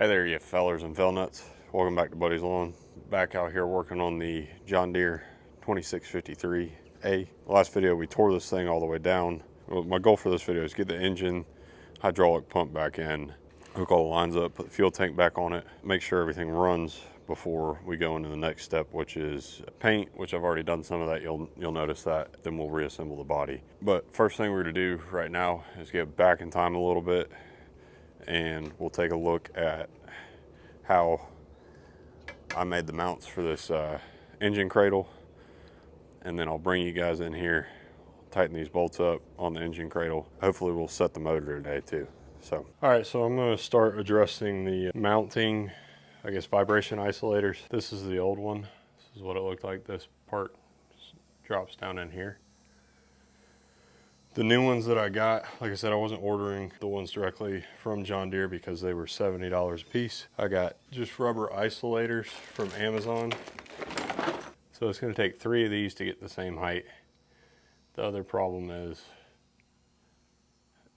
Hey there, you fellers and fellnuts. Welcome back to Buddy's Lawn. Back out here working on the John Deere 2653A. Last video we tore this thing all the way down. Well, my goal for this video is get the engine, hydraulic pump back in, hook all the lines up, put the fuel tank back on it, make sure everything runs before we go into the next step, which is paint, which I've already done some of that. You'll notice that. Then we'll reassemble the body. But first thing we're gonna do right now is get back in time a little bit, and we'll take a look at how I made the mounts for this engine cradle, and then I'll bring you guys in here, tighten these bolts up on the engine cradle. Hopefully we'll set the motor today too. So, all right, so I'm going to start addressing the mounting, I guess, vibration isolators. This is the old one. This is what it looked like. This part drops down in here. The new ones that I got, like I said, I wasn't ordering the ones directly from John Deere because they were $70 a piece. I got just rubber isolators from Amazon. So it's going to take 3 of these to get the same height. The other problem is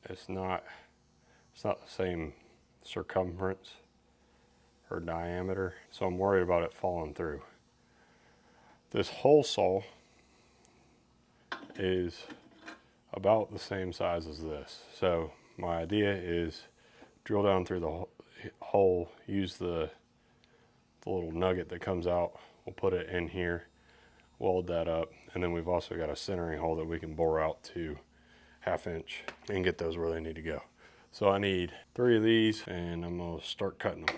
it's not the same circumference or diameter, so I'm worried about it falling through. This hole saw is about the same size as this. So my idea is drill down through the hole, use the little nugget that comes out, we'll put it in here, weld that up, and then we've also got a centering hole that we can bore out to 1/2 inch and get those where they need to go. So I need 3 of these, and I'm gonna start cutting them.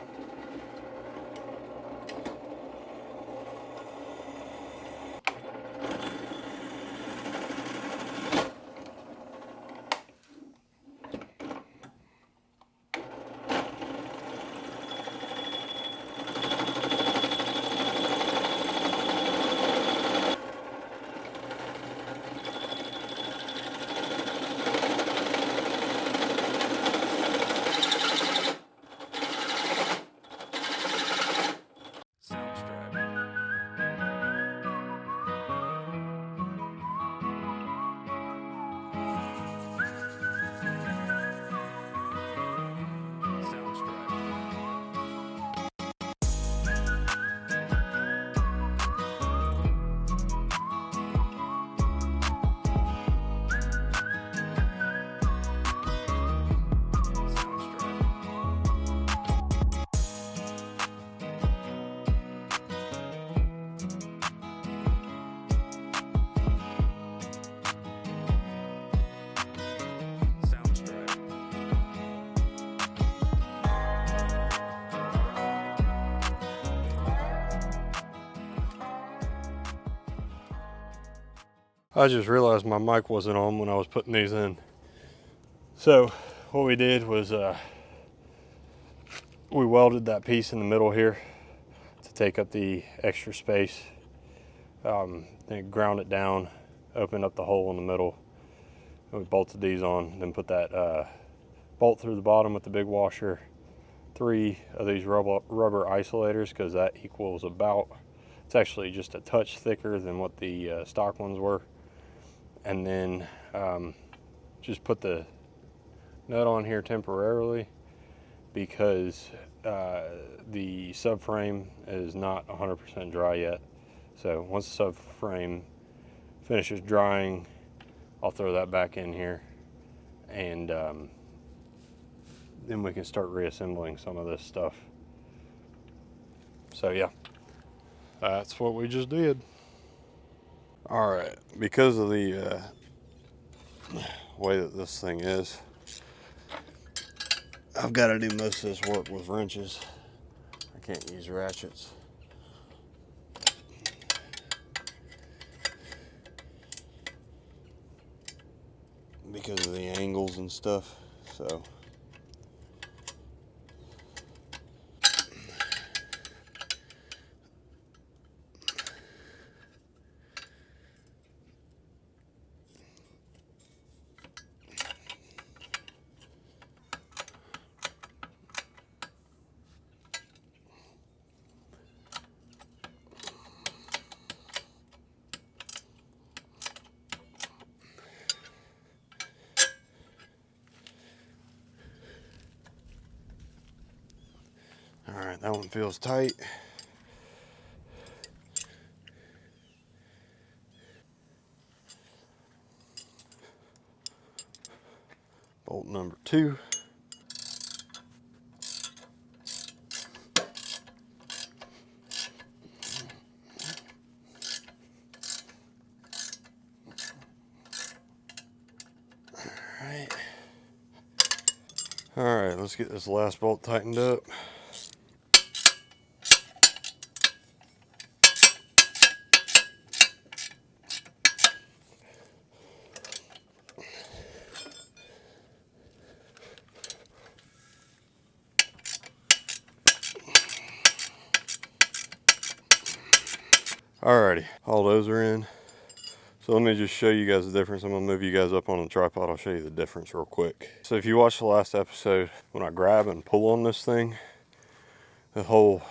I just realized my mic wasn't on when I was putting these in. So what we did was we welded that piece in the middle here to take up the extra space. Then ground it down, opened up the hole in the middle, and we bolted these on, then put that bolt through the bottom with the big washer, 3 of these rubber isolators, because that equals about, it's actually just a touch thicker than what the stock ones were. And then just put the nut on here temporarily because the subframe is not 100% dry yet. So once the subframe finishes drying, I'll throw that back in here, and then we can start reassembling some of this stuff. So yeah, that's what we just did. All right, because of the way that this thing is, I've got to do most of this work with wrenches. I can't use ratchets. Because of the angles and stuff, so. All right, that one feels tight. Bolt number 2. All right, let's get this last bolt tightened up. Alrighty, all those are in. So let me just show you guys the difference. I'm gonna move you guys up on the tripod. I'll show you the difference real quick. So if you watched the last episode, when I grab and pull on this thing, the whole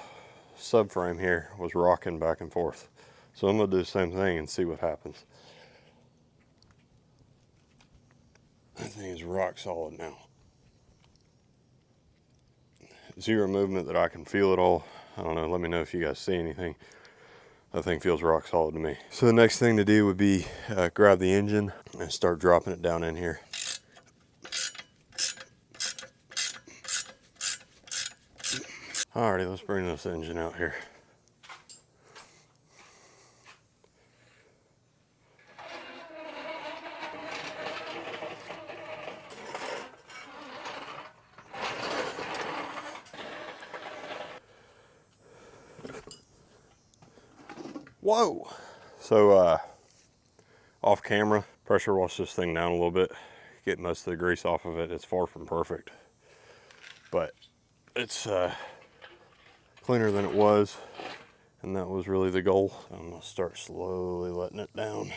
subframe here was rocking back and forth. So I'm gonna do the same thing and see what happens. That thing is rock solid now. Zero movement that I can feel at all. I don't know, let me know if you guys see anything. That thing feels rock solid to me. So the next thing to do would be grab the engine and start dropping it down in here. Alrighty, let's bring this engine out here. Whoa! So off camera, pressure wash this thing down a little bit, get most of the grease off of it. It's far from perfect, but it's cleaner than it was, and that was really the goal. I'm gonna start slowly letting it down.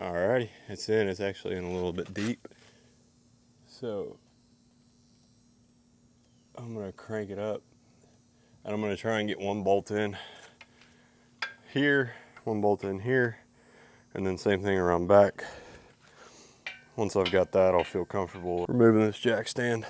Alrighty, it's in. It's actually in a little bit deep. So I'm gonna crank it up, and I'm gonna try and get one bolt in here, one bolt in here, and then same thing around back. Once I've got that, I'll feel comfortable removing this jack stand.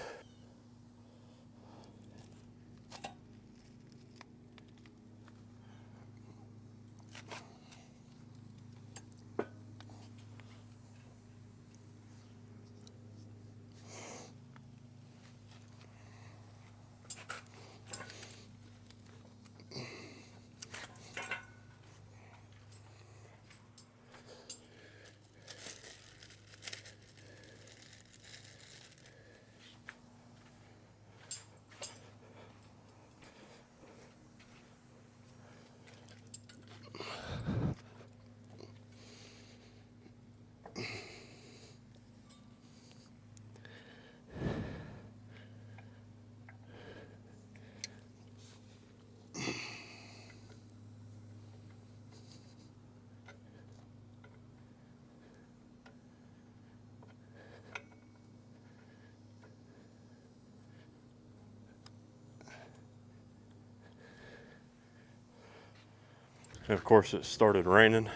And of course it started raining.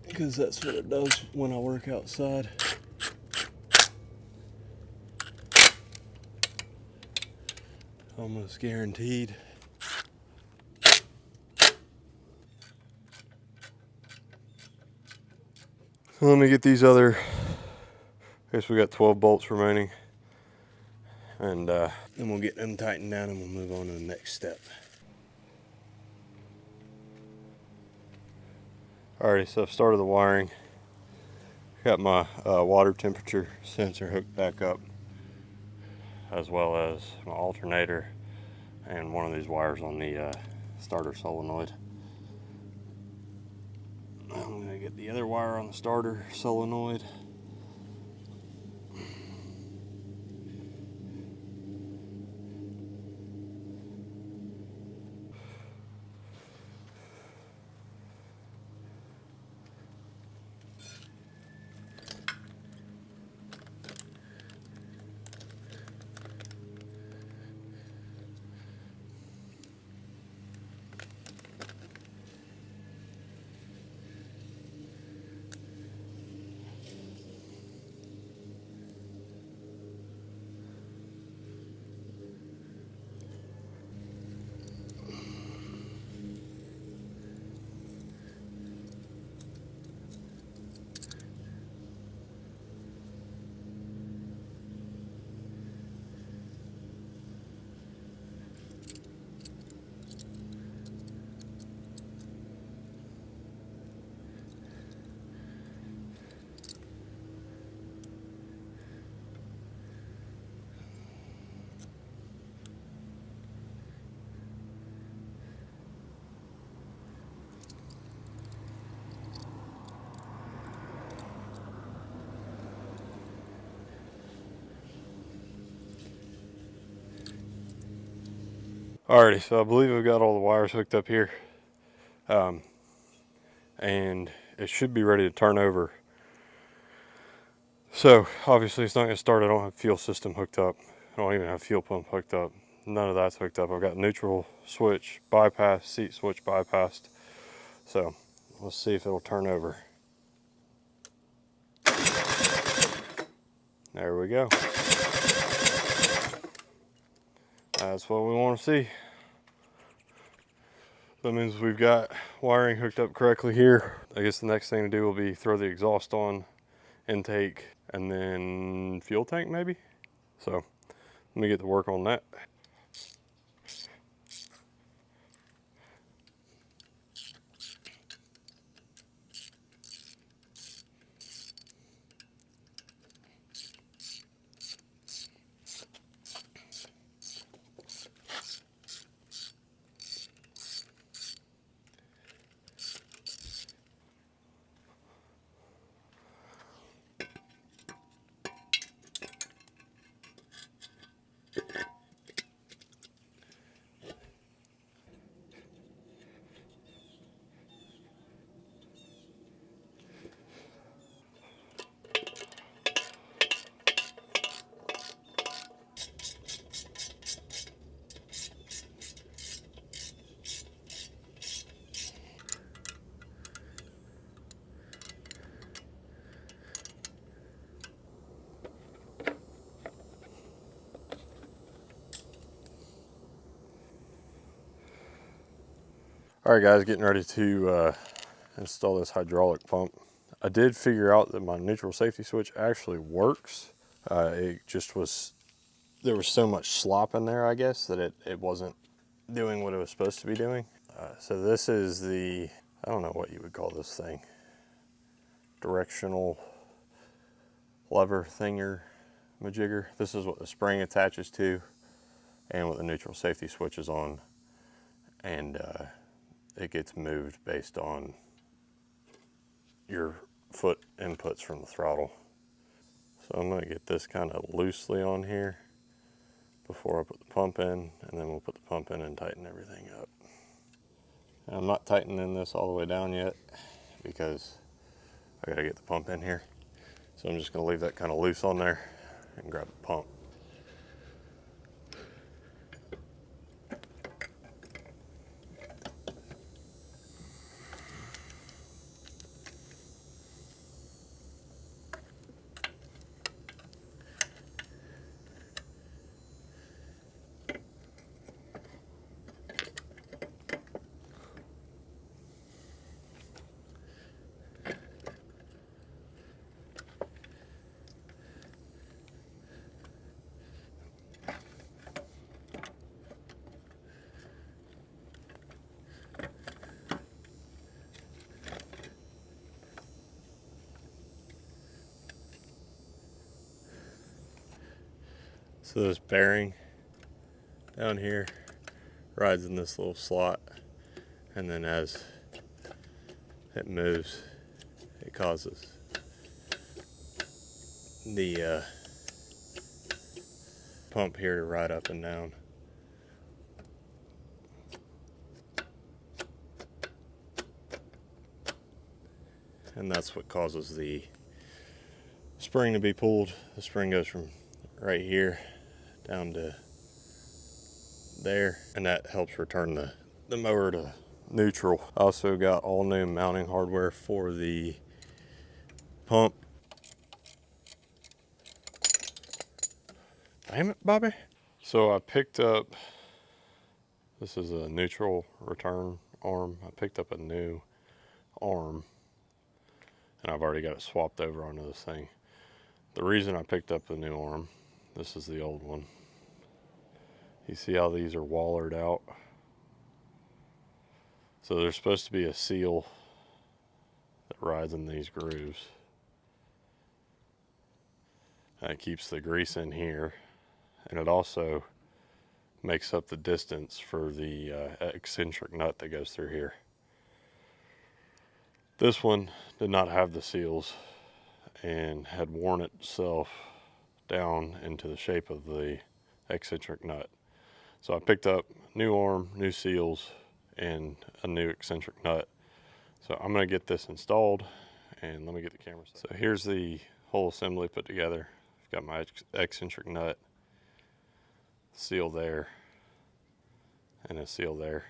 Because that's what it does when I work outside. Almost guaranteed. So let me get these other, I guess we got 12 bolts remaining. And then we'll get them tightened down and we'll move on to the next step. Alrighty, so I've started the wiring. Got my water temperature sensor hooked back up, as well as my alternator and one of these wires on the starter solenoid. I'm gonna get the other wire on the starter solenoid. Alrighty, so I believe I've got all the wires hooked up here. And it should be ready to turn over. So obviously it's not going to start. I don't have fuel system hooked up. I don't even have fuel pump hooked up. None of that's hooked up. I've got neutral switch bypass, seat switch bypassed. So let's see if it'll turn over. There we go. That's what we want to see. That means we've got wiring hooked up correctly here. I guess the next thing to do will be throw the exhaust on, intake, and then fuel tank maybe. So let me get to work on that. All right guys, getting ready to install this hydraulic pump. I did figure out that my neutral safety switch actually works. It just was, there was so much slop in there, I guess, that it wasn't doing what it was supposed to be doing. So this is the, I don't know what you would call this thing, directional lever thinger majigger. This is what the spring attaches to and what the neutral safety switch is on. And it gets moved based on your foot inputs from the throttle. So I'm going to get this kind of loosely on here before I put the pump in, and then we'll put the pump in and tighten everything up. And I'm not tightening this all the way down yet because I got to get the pump in here. So I'm just going to leave that kind of loose on there and grab the pump. So this bearing down here rides in this little slot, and then as it moves, it causes the pump here to ride up and down. And that's what causes the spring to be pulled. The spring goes from right here down to there, and that helps return the mower to neutral. I also got all new mounting hardware for the pump. Damn it, Bobby. So I picked up, this is a neutral return arm. I picked up a new arm, and I've already got it swapped over onto this thing. The reason I picked up the new arm, this is the old one. You see how these are wallered out? So there's supposed to be a seal that rides in these grooves. And it keeps the grease in here, and it also makes up the distance for the eccentric nut that goes through here. This one did not have the seals and had worn itself down into the shape of the eccentric nut. So I picked up new arm, new seals, and a new eccentric nut. So I'm going to get this installed, and let me get the camera set. So here's the whole assembly put together. I've got my eccentric nut, seal there, and a seal there.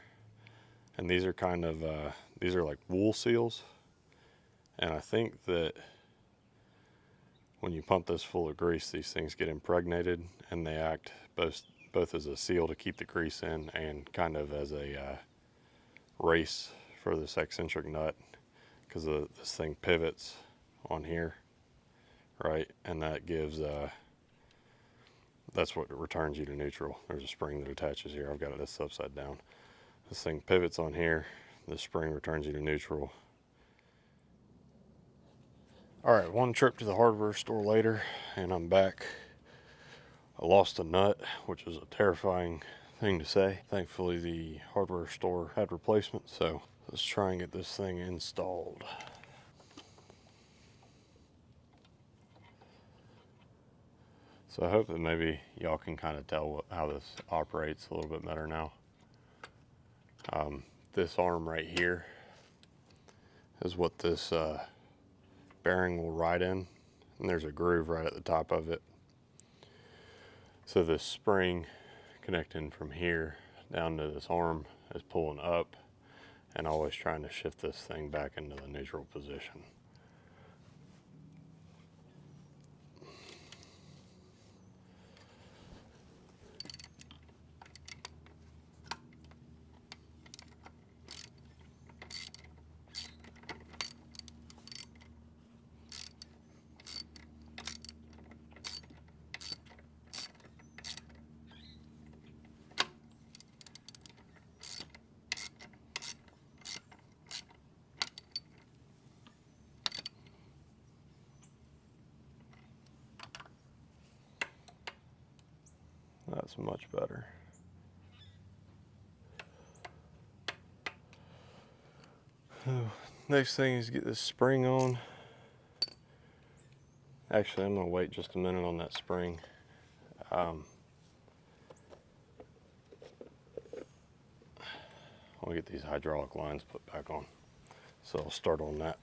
And these are kind of, these are like wool seals. And I think that when you pump this full of grease, these things get impregnated, and they act both as a seal to keep the grease in and kind of as a race for this eccentric nut, because this thing pivots on here, right? And that gives, that's what returns you to neutral. There's a spring that attaches here. I've got this upside down. This thing pivots on here. The spring returns you to neutral. All right, one trip to the hardware store later, and I'm back. I lost a nut, which is a terrifying thing to say. Thankfully, the hardware store had replacements, so let's try and get this thing installed. So I hope that maybe y'all can kind of tell how this operates a little bit better now. This arm right here is what this bearing will ride in, and there's a groove right at the top of it. So this spring connecting from here down to this arm is pulling up and always trying to shift this thing back into the neutral position. That's much better. Next thing is get this spring on. Actually, I'm gonna wait just a minute on that spring. I'll get these hydraulic lines put back on. So I'll start on that.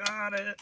Got it.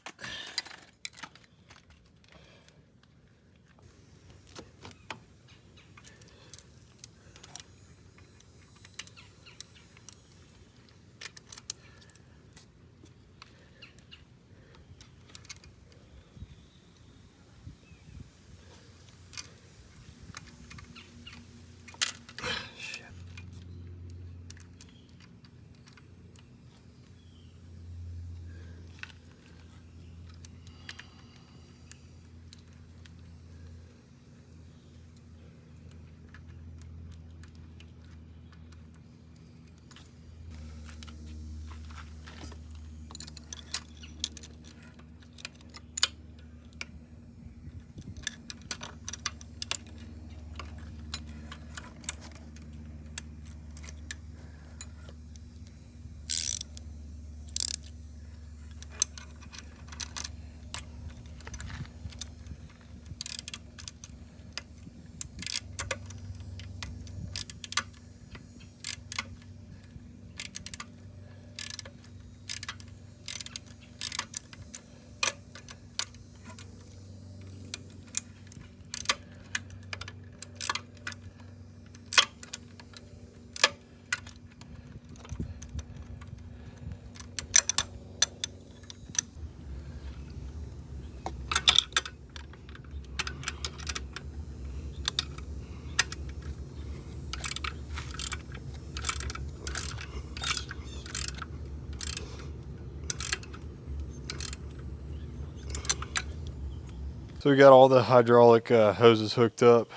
So we got all the hydraulic hoses hooked up.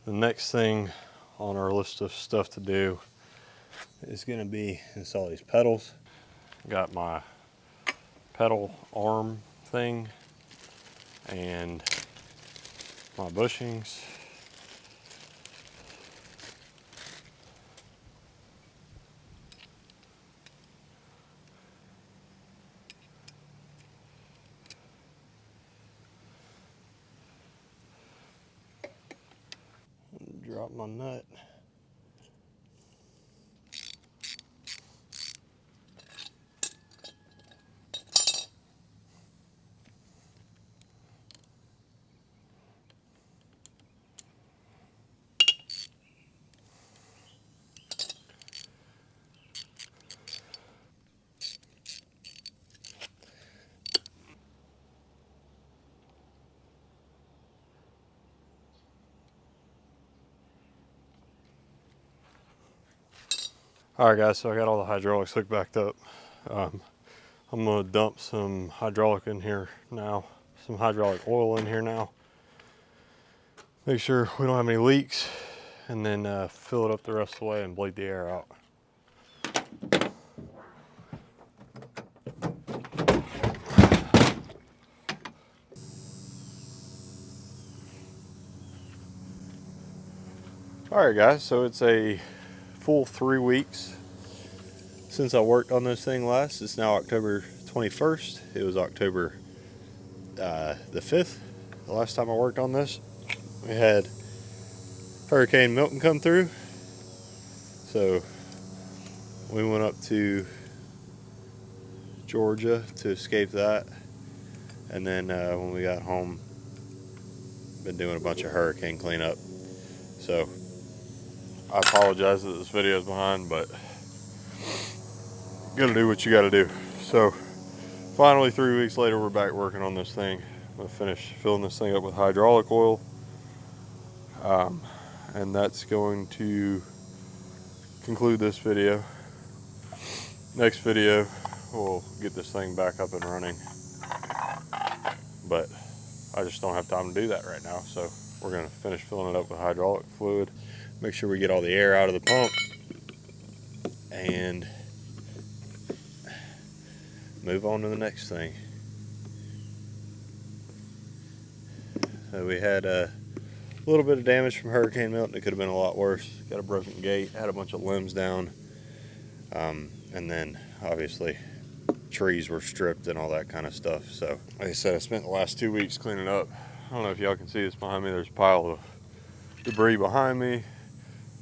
The next thing on our list of stuff to do is going to be install these pedals. Got my pedal arm thing and my bushings. Drop my nut. Alright guys, so I got all the hydraulics hooked back up. I'm going to dump some hydraulic in here now, some hydraulic oil in here now. Make sure we don't have any leaks, and then fill it up the rest of the way and bleed the air out. Alright guys, so it's a full 3 weeks since I worked on this thing last. It's now October 21st. It was October the 5th, the last time I worked on this. We had Hurricane Milton come through, so we went up to Georgia to escape that, and then when we got home, been doing a bunch of hurricane cleanup. So I apologize that this video is behind, but you gotta do what you gotta do. So finally 3 weeks later, we're back working on this thing. I'm gonna finish filling this thing up with hydraulic oil, and that's going to conclude this video. Next video, we'll get this thing back up and running, but I just don't have time to do that right now. So we're gonna finish filling it up with hydraulic fluid, make sure we get all the air out of the pump, and move on to the next thing. So we had a little bit of damage from Hurricane Milton. It could have been a lot worse. Got a broken gate, had a bunch of limbs down, and then obviously trees were stripped and all that kind of stuff. So like I said, I spent the last 2 weeks cleaning up. I don't know if y'all can see this behind me. There's a pile of debris behind me.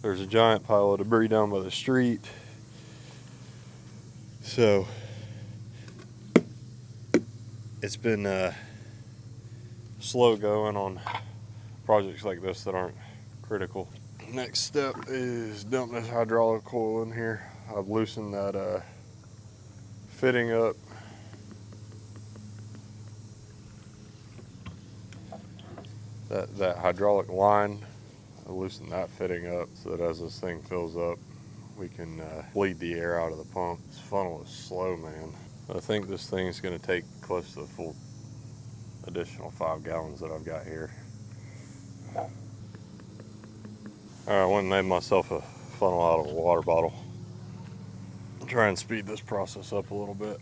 There's a giant pile of debris down by the street. So it's been slow going on projects like this that aren't critical. Next step is dump this hydraulic oil in here. I've loosened that fitting up. That hydraulic line, I loosened that fitting up so that as this thing fills up, we can bleed the air out of the pump. This funnel is slow, man. I think this thing is going to take close to the full additional 5 gallons that I've got here. Alright, I went and made myself a funnel out of a water bottle. I'll try and speed this process up a little bit.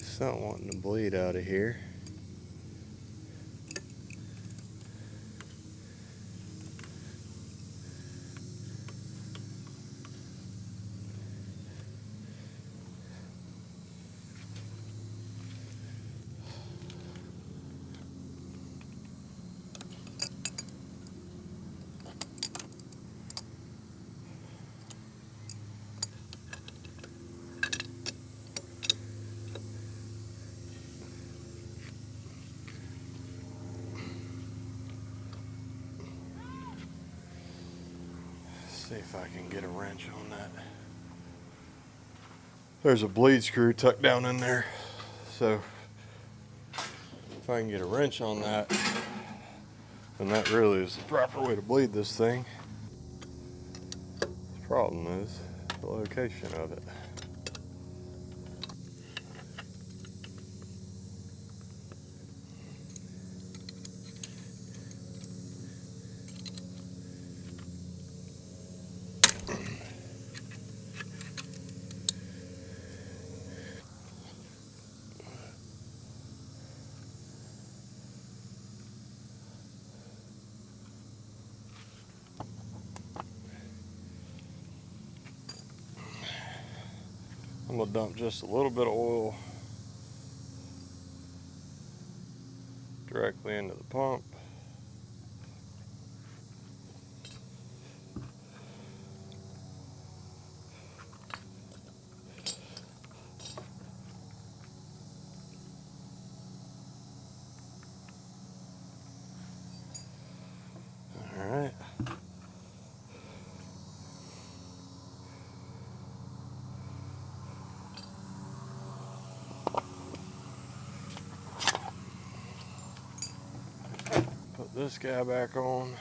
It's not wanting to bleed out of here. See if I can get a wrench on that. There's a bleed screw tucked down in there. So if I can get a wrench on that, then that really is the proper way to bleed this thing. The problem is the location of it. I'm gonna dump just a little bit of oil directly into the pump. Alright. Put this guy back on.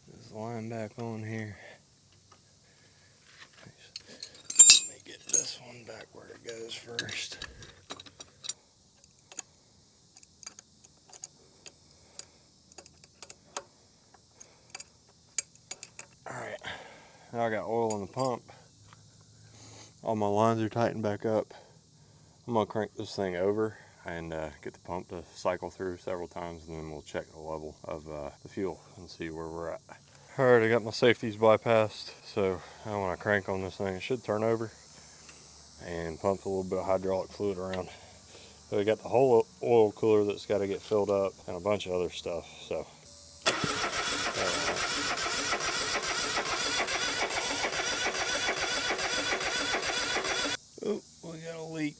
This line back on here. Let me get this one back where it goes first. Alright, now I got oil in the pump. All my lines are tightened back up. I'm gonna crank this thing over and get the pump to cycle through several times, and then we'll check the level of the fuel and see where we're at. Alright, I got my safeties bypassed, so now when I crank on this thing, it should turn over and pump a little bit of hydraulic fluid around. So we got the whole oil cooler that's got to get filled up and a bunch of other stuff. So oh, we got a leak.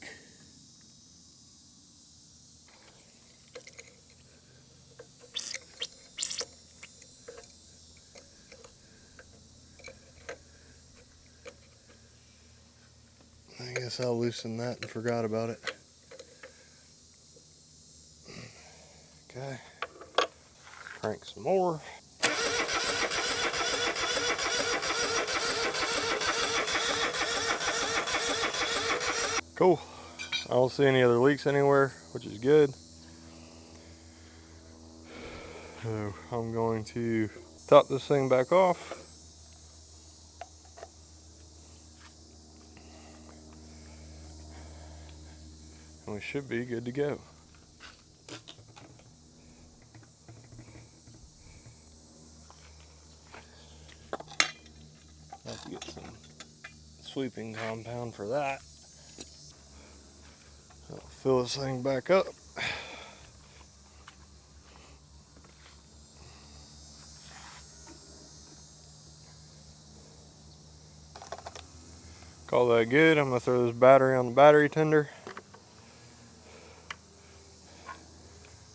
I guess I'll loosen that and forgot about it. Okay, crank some more. Cool. I don't see any other leaks anywhere, which is good. So I'm going to top this thing back off. And we should be good to go. Have to get some sweeping compound for that. I'll fill this thing back up. Call that good. I'm gonna throw this battery on the battery tender,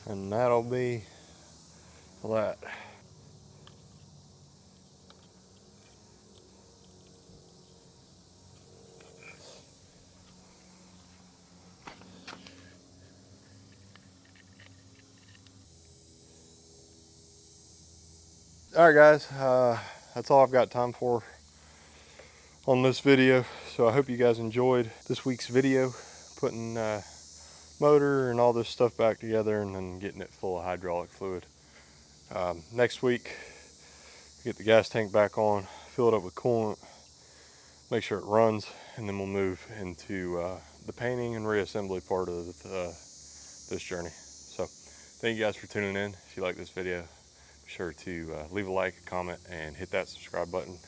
and that'll be that. All right, guys, that's all I've got time for on this video. So I hope you guys enjoyed this week's video, putting motor and all this stuff back together and then getting it full of hydraulic fluid. Next week, get the gas tank back on, fill it up with coolant, make sure it runs, and then we'll move into the painting and reassembly part of this journey. So thank you guys for tuning in. If you like this video, be sure to leave a like, a comment, and hit that subscribe button.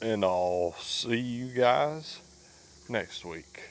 And I'll see you guys next week.